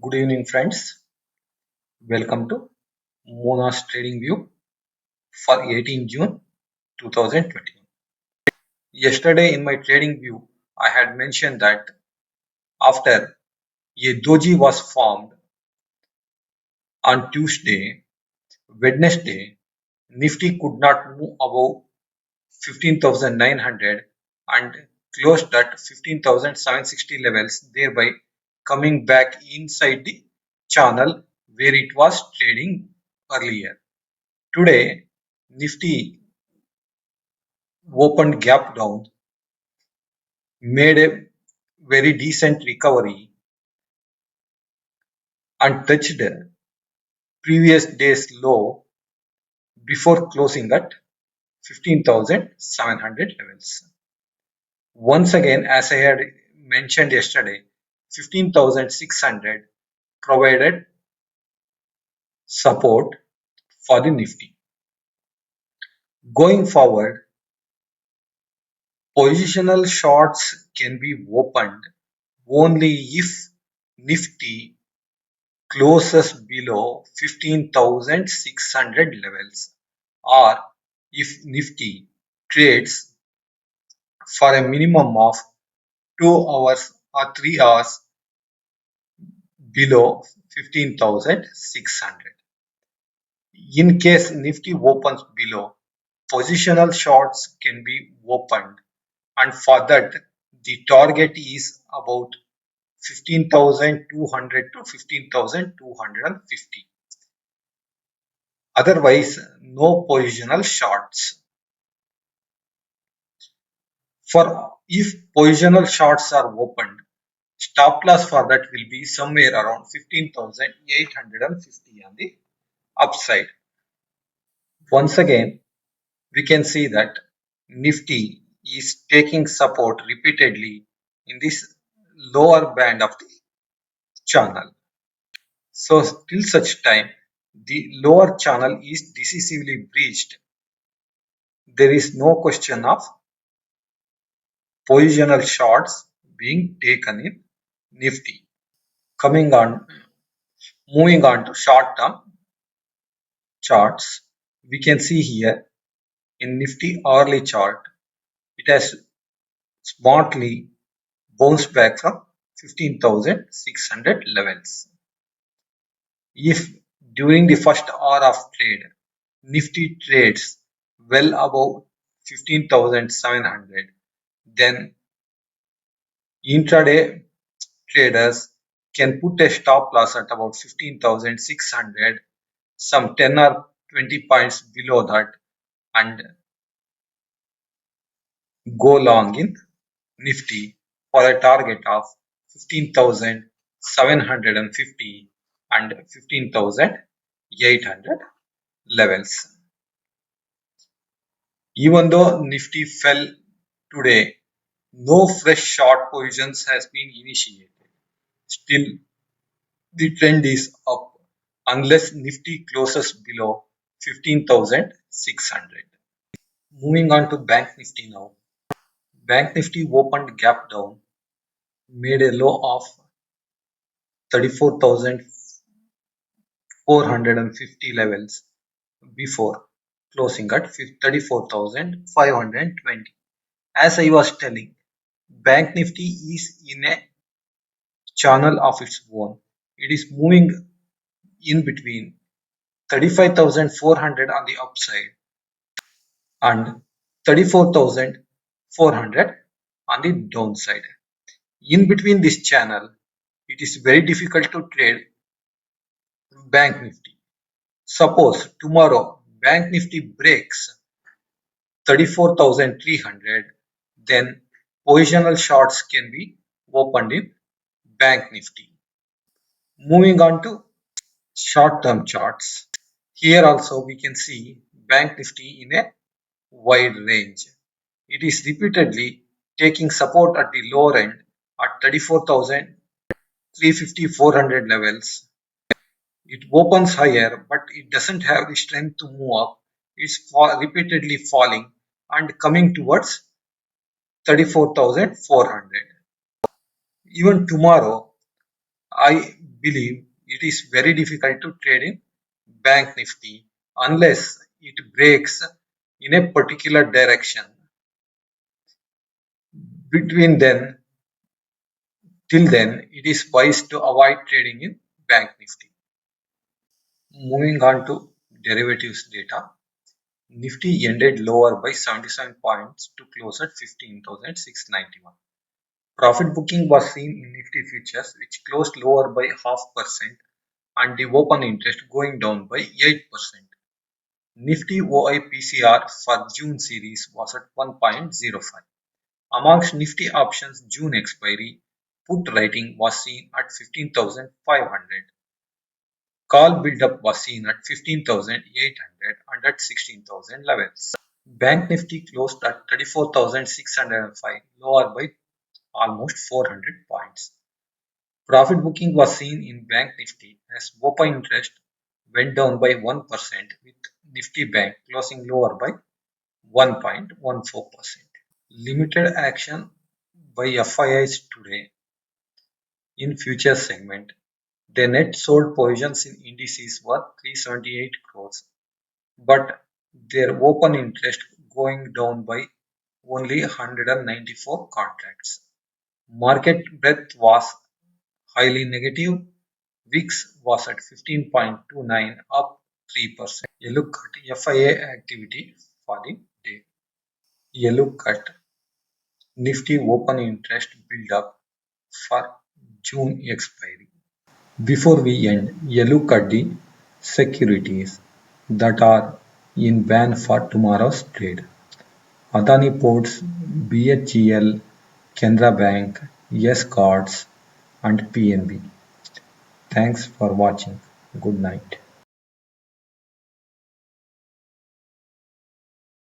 Good evening, friends. Welcome to Mona's Trading View for 18 June 2021. Yesterday, in my trading view, I had mentioned that after a doji was formed on Tuesday, Wednesday, Nifty could not move above 15,900 and closed at 15,760 levels, thereby coming back inside the channel where it was trading earlier. Today, Nifty opened gap down, made a very decent recovery and touched previous day's low before closing at 15,700 levels. Once again, as I had mentioned yesterday, 15,600 provided support for the Nifty. Going forward, positional shorts can be opened only if Nifty closes below 15,600 levels, or if Nifty trades for a minimum of 2 hours or 3 hours below 15,600. In case Nifty opens below, positional shorts can be opened, and for that the target is about 15,200 to 15,250. Otherwise, no positional shorts. For if positional shorts are opened, stop loss for that will be somewhere around 15,850 on the upside. Once again, we can see that Nifty is taking support repeatedly in this lower band of the channel. So till such time the lower channel is decisively breached, there is no question of positional shorts being taken in Nifty. Moving on to short-term charts, we can see here in Nifty hourly chart, it has smartly bounced back from 15,600 levels. If during the first hour of trade, Nifty trades well above 15,700, then intraday traders can put a stop loss at about 15,600, some 10 or 20 points below that, and go long in Nifty for a target of 15,750 and 15,800 levels. Even though Nifty fell today, no fresh short positions has been initiated. Still, the trend is up unless Nifty closes below 15,600. Moving on to Bank Nifty now. Bank Nifty opened gap down, made a low of 34,450 levels before closing at 34,520. As I was telling, Bank Nifty is in a channel of its own. It is moving in between 35,400 on the upside and 34,400 on the downside. In between this channel, it is very difficult to trade Bank Nifty. Suppose tomorrow Bank Nifty breaks 34,300, then positional shorts can be opened in Bank Nifty. Moving on to short-term charts. Here also we can see Bank Nifty in a wide range. It is repeatedly taking support at the lower end at 34,350-400 levels. It opens higher, but it doesn't have the strength to move up. It's repeatedly falling and coming towards 34,400. Even tomorrow, I believe it is very difficult to trade in Bank Nifty unless it breaks in a particular direction. Between then, till then, it is wise to avoid trading in Bank Nifty. Moving on to derivatives data, Nifty ended lower by 77 points to close at 15,691. Profit booking was seen in Nifty futures, which closed lower by 0.5%, and the open interest going down by 8%. Nifty OIPCR for June series was at 1.05. Amongst Nifty options June expiry, put writing was seen at 15,500. Call build-up was seen at 15,800 and at 16,000 levels. Bank Nifty closed at 34,605, lower by almost 400 points. Profit booking was seen in Bank Nifty as open interest went down by 1%, with Nifty Bank closing lower by 1.14%. Limited action by FIIs today in futures segment. The net sold positions in indices were 378 crores, but their open interest going down by only 194 contracts. Market breadth was highly negative. VIX was at 15.29, up 3%. A look at FIA activity for the day. A look at Nifty open interest build up for June expiry. Before we end, a look at the securities that are in ban for tomorrow's trade. Adani Ports, BHEL, Canara Bank, Yes Cards, and PNB. Thanks for watching. Good night.